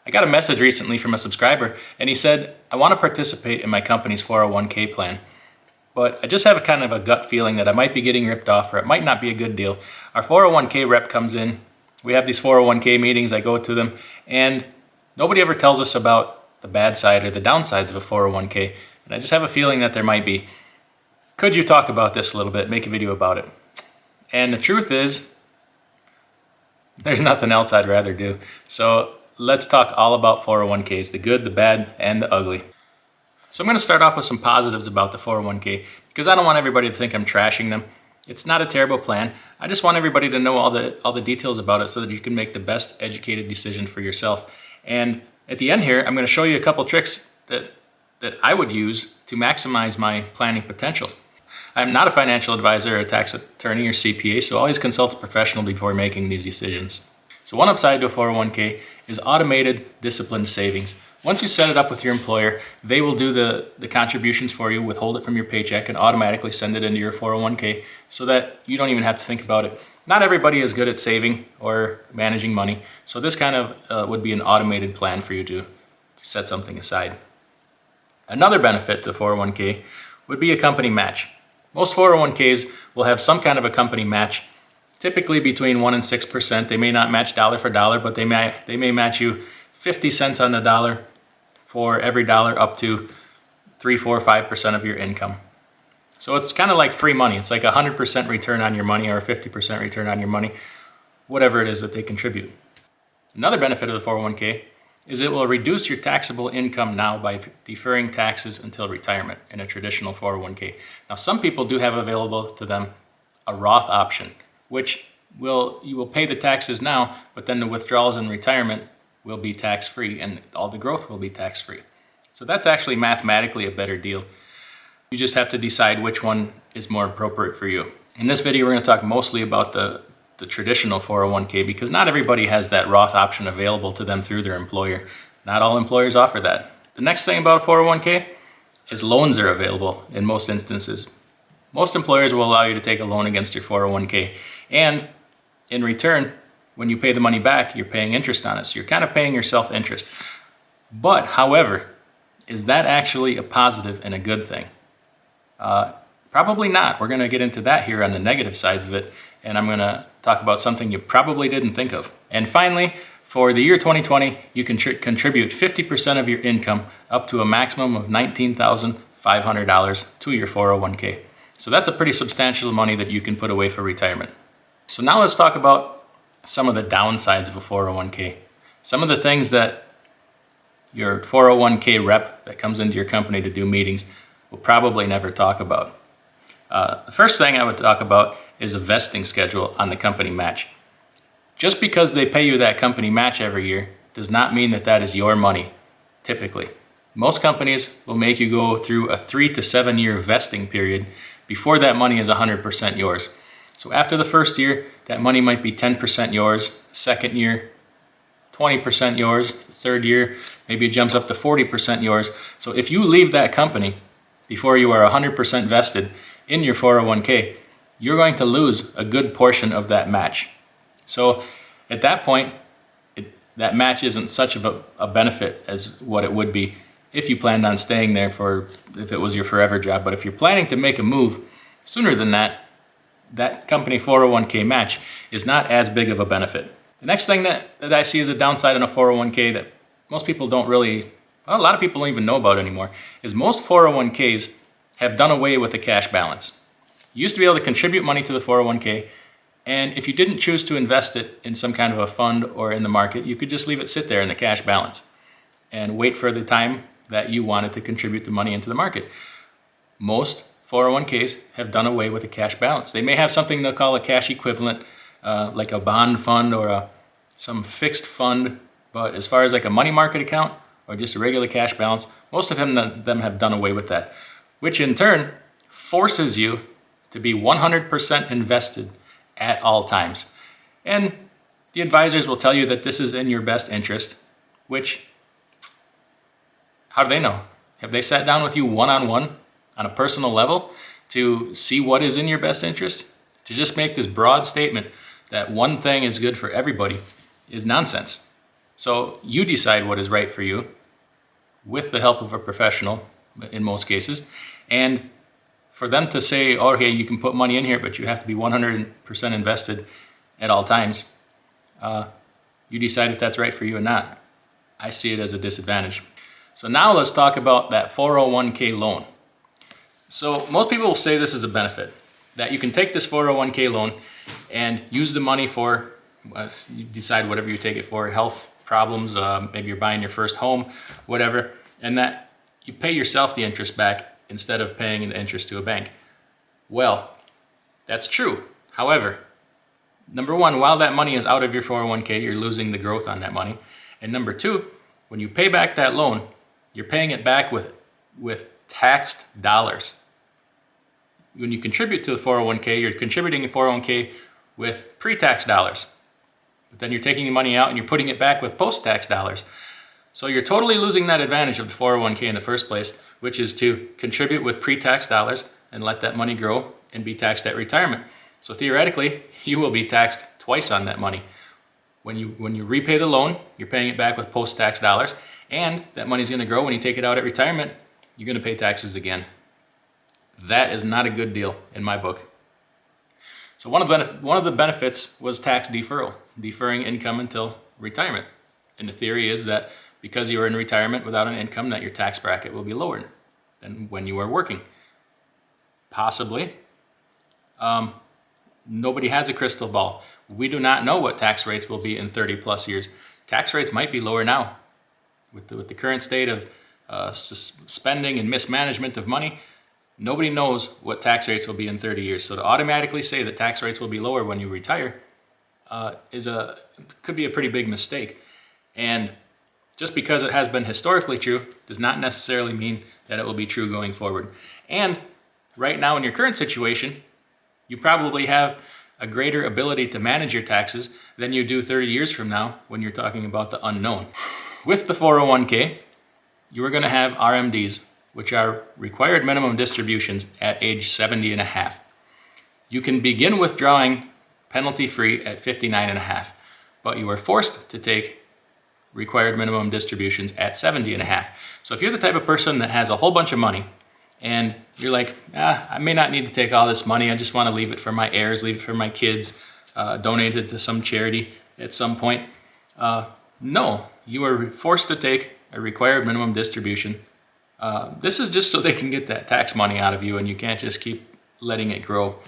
I got a message recently from a subscriber and he said, I want to participate in my company's 401k plan, but I just have a kind of a gut feeling that I might be getting ripped off or it might not be a good deal. Our 401k rep comes in, we have these 401k meetings, I go to them, and nobody ever tells us about the bad side or the downsides of a 401k, and I just have a feeling that there might be. Could you talk about this a little bit, make a video about it? And the truth is, there's nothing else I'd rather do. So let's talk all about 401ks, the good, the bad, and the ugly. So I'm going to start off with some positives about the 401k because I don't want everybody to think I'm trashing them. It's not a terrible plan. I just want everybody to know all the details about it so that you can make the best educated decision for yourself. And at the end here, I'm going to show you a couple tricks that I would use to maximize my planning potential. I'm not a financial advisor, a tax attorney, or CPA, so always consult a professional before making these decisions. So one upside to a 401k is automated disciplined savings. Once you set it up with your employer, they will do the contributions for you, withhold it from your paycheck, and automatically send it into your 401k so that you don't even have to think about it. Not everybody is good at saving or managing money, so this kind of would be an automated plan for you to set something aside. Another benefit to 401k would be a company match. Most 401ks will have some kind of a company match, typically between 1% and 6%. They may not match dollar for dollar, but they may match you 50 cents on the dollar for every dollar up to 3, 4, 5% of your income. So it's kind of like free money. It's like 100% return on your money or a 50% return on your money, whatever it is that they contribute. Another benefit of the 401k is it will reduce your taxable income now by deferring taxes until retirement in a traditional 401k. Now, some people do have available to them a Roth option, which you will pay the taxes now, but then the withdrawals in retirement will be tax-free and all the growth will be tax-free. So that's actually mathematically a better deal. You just have to decide which one is more appropriate for you. In this video, we're going to talk mostly about the traditional 401k because not everybody has that Roth option available to them through their employer. Not all employers offer that. The next thing about a 401k is loans are available in most instances. Most employers will allow you to take a loan against your 401k, and in return, when you pay the money back, you're paying interest on it. So you're kind of paying yourself interest. But, however, is that actually a positive and a good thing? Probably not. We're going to get into that here on the negative sides of it, and I'm going to talk about something you probably didn't think of. And finally, for the year 2020, you can contribute 50% of your income up to a maximum of $19,500 to your 401k. So that's a pretty substantial money that you can put away for retirement. So now let's talk about some of the downsides of a 401k. Some of the things that your 401k rep that comes into your company to do meetings will probably never talk about. The first thing I would talk about is a vesting schedule on the company match. Just because they pay you that company match every year does not mean that that is your money, typically. Most companies will make you go through a 3 to 7 year vesting period before that money is 100% yours. So after the first year, that money might be 10% yours, second year, 20% yours, third year, maybe it jumps up to 40% yours. So if you leave that company before you are 100% vested in your 401k, you're going to lose a good portion of that match. So at that point, that match isn't such of a benefit as what it would be if you planned on staying there if it was your forever job. But if you're planning to make a move sooner than that, that company 401k match is not as big of a benefit. The next thing that I see as a downside in a 401k that most people don't really, well, a lot of people don't even know about anymore, is most 401ks have done away with the cash balance. You used to be able to contribute money to the 401k, and if you didn't choose to invest it in some kind of a fund or in the market, you could just leave it sit there in the cash balance and wait for the time that you wanted to contribute the money into the market. Most 401ks have done away with the cash balance. They may have something they'll call a cash equivalent, like a bond fund or some fixed fund, but as far as like a money market account or just a regular cash balance, most of them have done away with that, which in turn forces you to be 100% invested at all times. And the advisors will tell you that this is in your best interest, which, how do they know? Have they sat down with you one-on-one on a personal level to see what is in your best interest? To just make this broad statement that one thing is good for everybody is nonsense. So you decide what is right for you with the help of a professional in most cases. And for them to say, oh, hey, you can put money in here, but you have to be 100% invested at all times, you decide if that's right for you or not. I see it as a disadvantage. So now let's talk about that 401k loan. So most people will say this is a benefit, that you can take this 401k loan and use the money for, you decide whatever you take it for, health problems, maybe you're buying your first home, whatever, and that you pay yourself the interest back instead of paying the interest to a bank. Well, that's true. However, number one, while that money is out of your 401k, you're losing the growth on that money. And number two, when you pay back that loan, you're paying it back with taxed dollars. When you contribute to the 401k, you're contributing to 401k with pre-tax dollars. But then you're taking the money out and you're putting it back with post-tax dollars. So you're totally losing that advantage of the 401k in the first place, which is to contribute with pre-tax dollars and let that money grow and be taxed at retirement. So theoretically, you will be taxed twice on that money. When you repay the loan, you're paying it back with post-tax dollars, and that money's going to grow. When you take it out at retirement, you're going to pay taxes again. That is not a good deal in my book. So one of the benefits was tax deferral, deferring income until retirement. And the theory is that because you are in retirement without an income, that your tax bracket will be lowered than when you are working. Possibly. Nobody has a crystal ball. We do not know what tax rates will be in 30 plus years. Tax rates might be lower now. With the current state of spending and mismanagement of money, nobody knows what tax rates will be in 30 years. So to automatically say that tax rates will be lower when you retire could be a pretty big mistake. And just because it has been historically true does not necessarily mean that it will be true going forward. And right now in your current situation, you probably have a greater ability to manage your taxes than you do 30 years from now when you're talking about the unknown. With the 401k, you are going to have RMDs, which are required minimum distributions at age 70 and a half. You can begin withdrawing penalty-free at 59 and a half, but you are forced to take required minimum distributions at 70 and a half. So if you're the type of person that has a whole bunch of money and you're like, I may not need to take all this money, I just want to leave it for my heirs, leave it for my kids, donate it to some charity at some point. No, you are forced to take a required minimum distribution. This is just so they can get that tax money out of you and you can't just keep letting it grow.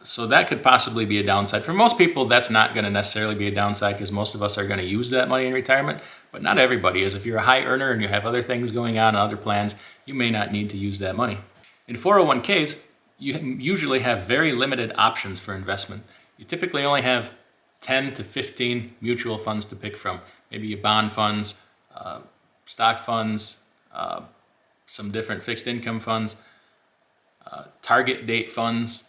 So that could possibly be a downside. For most people, that's not going to necessarily be a downside because most of us are going to use that money in retirement, but not everybody is. If you're a high earner and you have other things going on, other plans, you may not need to use that money. In 401ks, you usually have very limited options for investment. You typically only have 10 to 15 mutual funds to pick from. Maybe your bond funds, stock funds, some different fixed income funds, target date funds.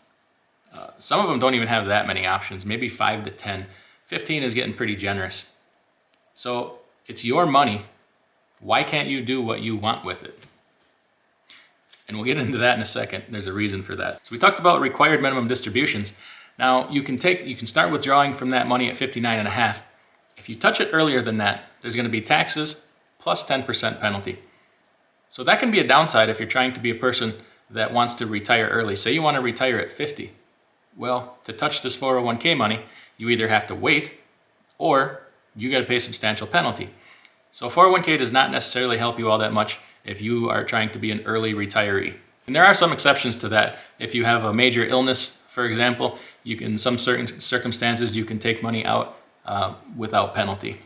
Some of them don't even have that many options, maybe 5 to 10. 15 is getting pretty generous. So it's your money. Why can't you do what you want with it? And we'll get into that in a second. There's a reason for that. So we talked about required minimum distributions. Now you can start withdrawing from that money at 59 and a half. If you touch it earlier than that, there's going to be taxes plus 10% penalty. So that can be a downside if you're trying to be a person that wants to retire early. Say you want to retire at 50. Well, to touch this 401k money, you either have to wait or you got to pay a substantial penalty. So 401k does not necessarily help you all that much if you are trying to be an early retiree. And there are some exceptions to that. If you have a major illness, for example, in some certain circumstances, you can take money out without penalty.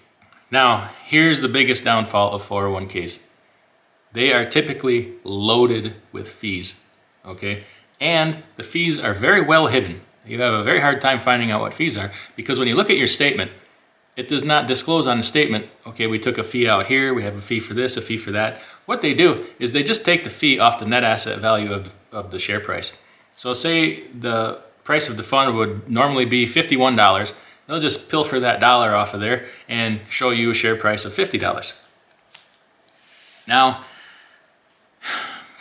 Now, here's the biggest downfall of 401ks. They are typically loaded with fees, okay? And the fees are very well hidden. You have a very hard time finding out what fees are because when you look at your statement, it does not disclose on the statement, okay, we took a fee out here, we have a fee for this, a fee for that. What they do is they just take the fee off the net asset value of the share price. So say the price of the fund would normally be $51. They'll just pilfer that dollar off of there and show you a share price of $50. Now,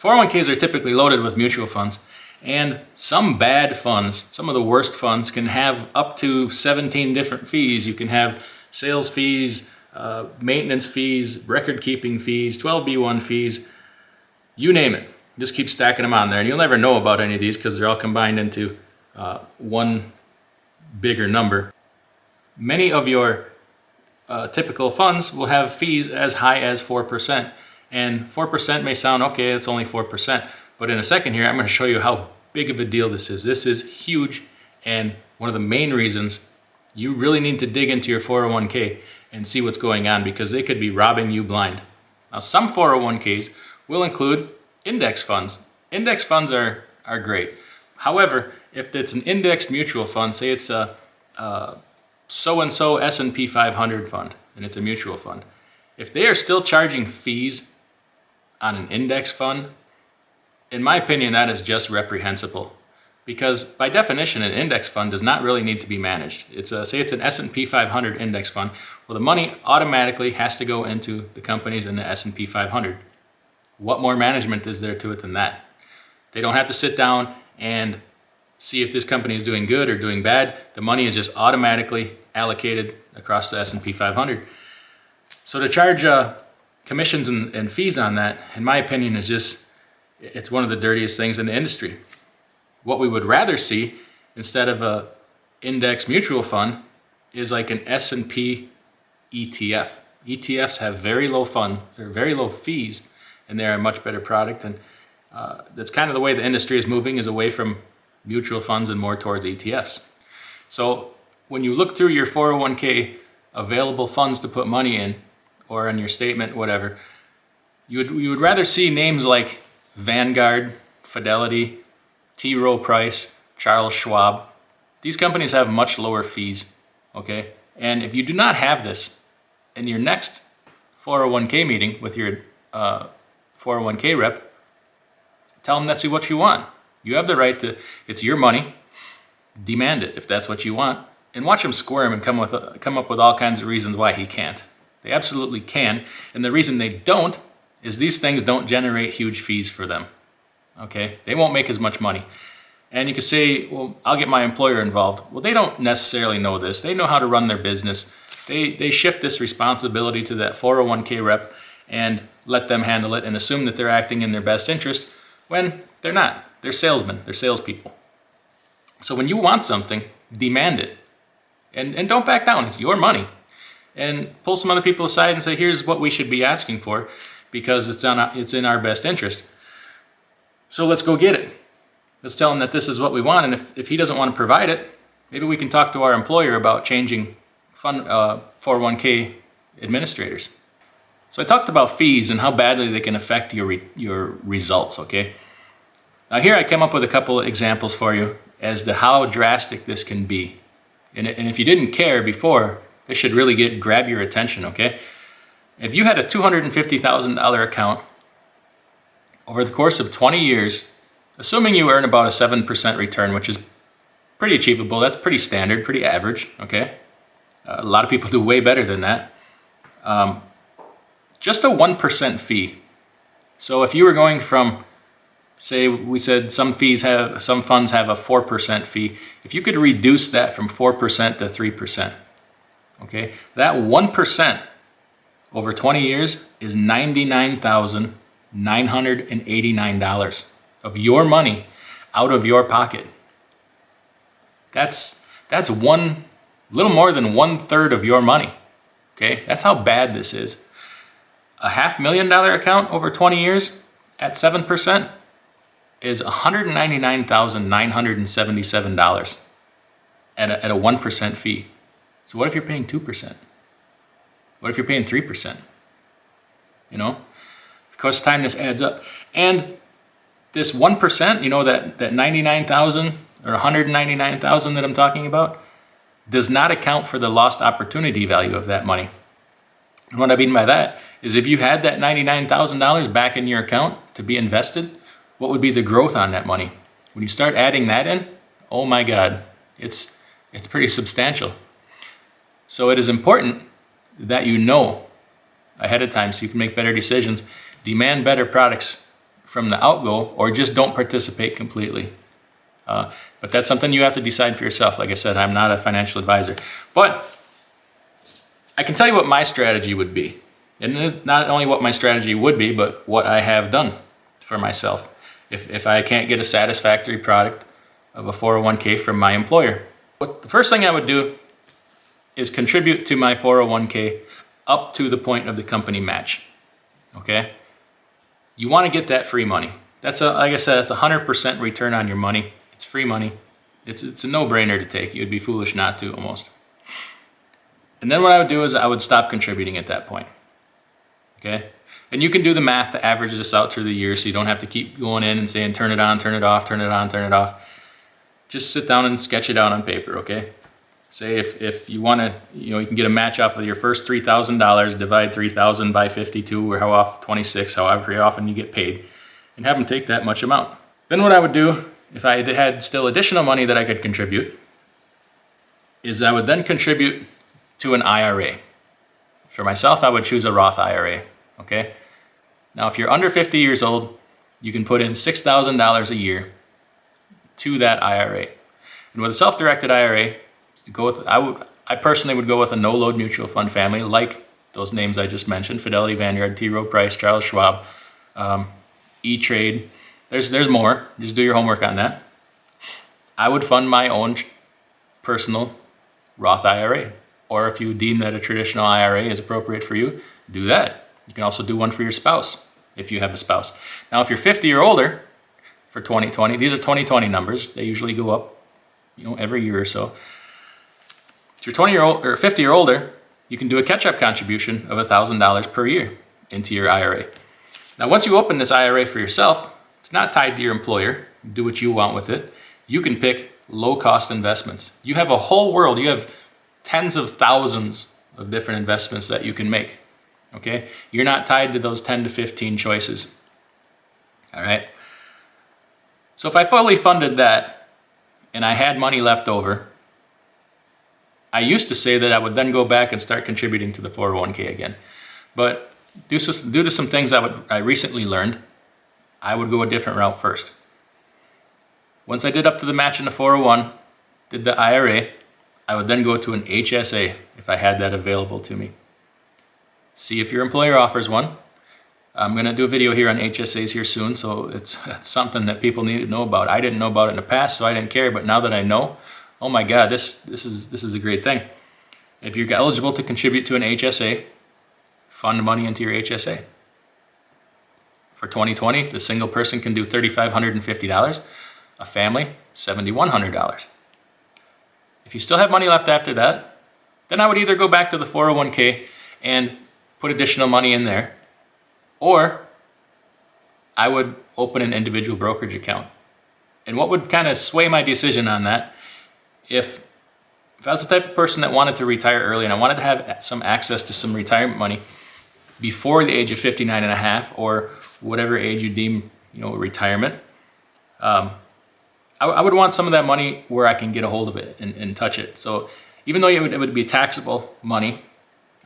401ks are typically loaded with mutual funds, and some bad funds, some of the worst funds, can have up to 17 different fees. You can have sales fees, maintenance fees, record keeping fees, 12B1 fees, you name it. Just keep stacking them on there, and you'll never know about any of these because they're all combined into one bigger number. Many of your typical funds will have fees as high as 4%, and 4% may sound okay, it's only 4%, but in a second here I'm going to show you how big of a deal this is. This is huge, and one of the main reasons you really need to dig into your 401k and see what's going on, because they could be robbing you blind. Now, some 401ks will include index funds. Index funds are great. However, if it's an indexed mutual fund, say it's a so-and-so S&P 500 fund, and it's a mutual fund, if they are still charging fees on an index fund, in my opinion, that is just reprehensible. Because by definition, an index fund does not really need to be managed. Say it's an S&P 500 index fund. Well, the money automatically has to go into the companies in the S&P 500. What more management is there to it than that? They don't have to sit down and see if this company is doing good or doing bad. The money is just automatically allocated across the S&P 500. So to charge commissions and fees on that, in my opinion, it's one of the dirtiest things in the industry. What we would rather see instead of a index mutual fund is like an S&P ETF. ETFs have very low fees, and they're a much better product. And that's kind of the way the industry is moving, is away from mutual funds and more towards ETFs. So when you look through your 401k available funds to put money in, or on your statement, whatever, you would rather see names like Vanguard, Fidelity, T. Rowe Price, Charles Schwab. These companies have much lower fees, okay? And if you do not have this in your next 401k meeting with your 401k rep, tell them that's what you want. You have the right to, it's your money, demand it if that's what you want, and watch him squirm and come up with all kinds of reasons why he can't. They absolutely can, and the reason they don't is these things don't generate huge fees for them. Okay, they won't make as much money. And you can say, well, I'll get my employer involved. Well, they don't necessarily know this. They know how to run their business. They shift this responsibility to that 401k rep and let them handle it and assume that they're acting in their best interest when they're not. They're salesmen. They're salespeople. So when you want something, demand it. And don't back down. It's your money. And pull some other people aside and say, here's what we should be asking for because it's in our best interest. So let's go get it. Let's tell him that this is what we want, and if he doesn't want to provide it, maybe we can talk to our employer about changing 401k administrators. So I talked about fees and how badly they can affect your results, okay? Now here I came up with a couple of examples for you as to how drastic this can be. And if you didn't care before, this should really grab your attention, okay? If you had a $250,000 account over the course of 20 years, assuming you earn about a 7% return, which is pretty achievable, that's pretty standard, pretty average, okay? A lot of people do way better than that. Just a 1% fee. So if you were going from, say we said some funds have a 4% fee, if you could reduce that from 4% to 3%, okay? That 1% over 20 years is $99,989 of your money out of your pocket. That's little more than 1/3 of your money. Okay, that's how bad this is. A $500,000 account over 20 years at 7% is $199,977 at a 1% fee. So what if you're paying 2%? What if you're paying 3%? You know, of course, time this adds up. And this 1%, you know, that 99,000 or 199,000 that I'm talking about, does not account for the lost opportunity value of that money. And what I mean by that is if you had that $99,000 back in your account to be invested, what would be the growth on that money? When you start adding that in, oh my God, it's pretty substantial. So it is important that you know ahead of time so you can make better decisions, demand better products from the outgo, or just don't participate completely. But that's something you have to decide for yourself. Like I said, I'm not a financial advisor. But I can tell you what my strategy would be. And not only what my strategy would be, but what I have done for myself if I can't get a satisfactory product of a 401k from my employer. The first thing I would do is contribute to my 401k up to the point of the company match. Okay? You want to get that free money. Like I said, it's 100% return on your money. It's free money. It's a no-brainer to take. You'd be foolish not to, almost. And then what I would do is I would stop contributing at that point. Okay? And you can do the math to average this out through the year, so you don't have to keep going in and saying turn it on, turn it off, turn it on, turn it off. Just sit down and sketch it out on paper, okay? Say if you want to, you can get a match off of your first $3,000, divide 3,000 by 52 or 26, however often you get paid, and have them take that much amount. Then what I would do, if I had still additional money that I could contribute, is I would then contribute to an IRA. For myself, I would choose a Roth IRA, okay? Now, if you're under 50 years old, you can put in $6,000 a year to that IRA. And with a self-directed IRA, I personally would go with a no-load mutual fund family, like those names I just mentioned: Fidelity, Vanguard, T. Rowe Price, Charles Schwab, E-Trade. There's more. Just do your homework on that. I would fund my own personal Roth IRA. Or if you deem that a traditional IRA is appropriate for you, do that. You can also do one for your spouse, if you have a spouse. Now, if you're 50 or older, for 2020, these are 2020 numbers. They usually go up, every year or so. If you're 20 or 50 or older, you can do a catch-up contribution of $1,000 per year into your IRA. Now, once you open this IRA for yourself, it's not tied to your employer. Do what you want with it. You can pick low-cost investments. You have a whole world. You have tens of thousands of different investments that you can make. Okay? You're not tied to those 10 to 15 choices. All right? So if I fully funded that and I had money left over, I used to say that I would then go back and start contributing to the 401k again. But due to some things I recently learned, I would go a different route first. Once I did up to the match in the 401, did the IRA, I would then go to an HSA if I had that available to me. See if your employer offers one. I'm going to do a video here on HSAs here soon, so it's something that people need to know about. I didn't know about it in the past, so I didn't care, but now that I know, oh my God, this is a great thing. If you're eligible to contribute to an HSA, fund money into your HSA. For 2020, the single person can do $3,550, a family, $7,100. If you still have money left after that, then I would either go back to the 401k and put additional money in there, or I would open an individual brokerage account. And what would kind of sway my decision on that, if I was the type of person that wanted to retire early and I wanted to have some access to some retirement money before the age of 59 and a half, or whatever age you deem, retirement, I would want some of that money where I can get a hold of it and touch it. So even though it would be taxable money,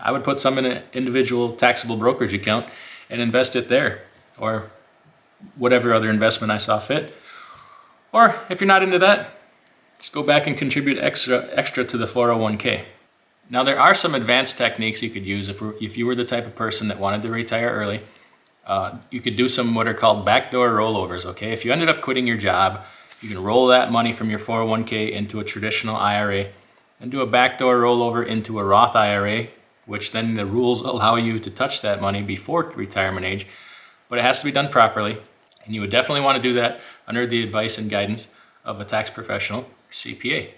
I would put some in an individual taxable brokerage account and invest it there, or whatever other investment I saw fit. Or if you're not into that, just go back and contribute extra to the 401k. Now, there are some advanced techniques you could use if you were the type of person that wanted to retire early. You could do some what are called backdoor rollovers, okay? If you ended up quitting your job, you can roll that money from your 401k into a traditional IRA and do a backdoor rollover into a Roth IRA, which then the rules allow you to touch that money before retirement age, but it has to be done properly. And you would definitely want to do that under the advice and guidance of a tax professional, or CPA.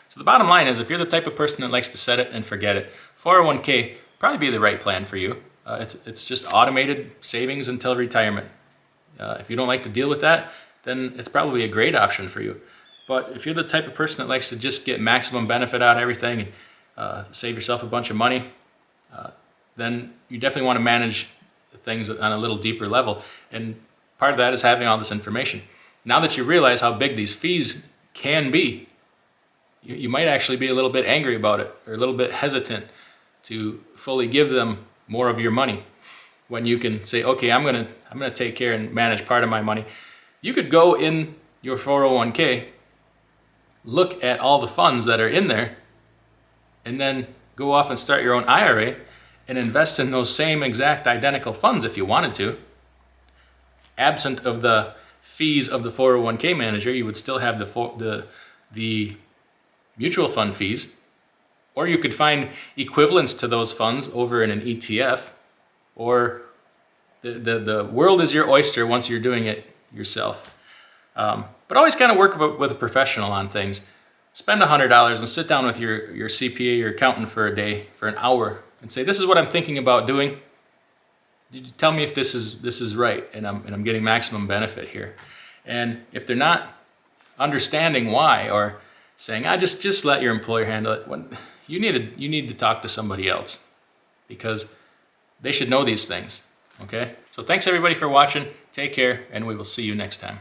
So the bottom line is, if you're the type of person that likes to set it and forget it, 401k probably be the right plan for you. It's just automated savings until retirement. If you don't like to deal with that, then it's probably a great option for you. But if you're the type of person that likes to just get maximum benefit out of everything and save yourself a bunch of money, then you definitely want to manage things on a little deeper level. And part of that is having all this information. Now that you realize how big these fees can be, you might actually be a little bit angry about it, or a little bit hesitant to fully give them more of your money, when you can say, okay, I'm gonna take care and manage part of my money. You could go in your 401k, look at all the funds that are in there, and then go off and start your own IRA and invest in those same exact identical funds if you wanted to. Absent of the fees of the 401k manager, you would still have the mutual fund fees, or you could find equivalents to those funds over in an ETF, or the world is your oyster once you're doing it yourself. But always kind of work with a professional on things. Spend $100 and sit down with your CPA, your accountant for a day, for an hour, and say, this is what I'm thinking about doing. Tell me if this is right and I'm getting maximum benefit here. And if they're not understanding why, or saying, just let your employer handle it, you need to talk to somebody else, because they should know these things. Okay? So thanks everybody for watching. Take care, and we will see you next time.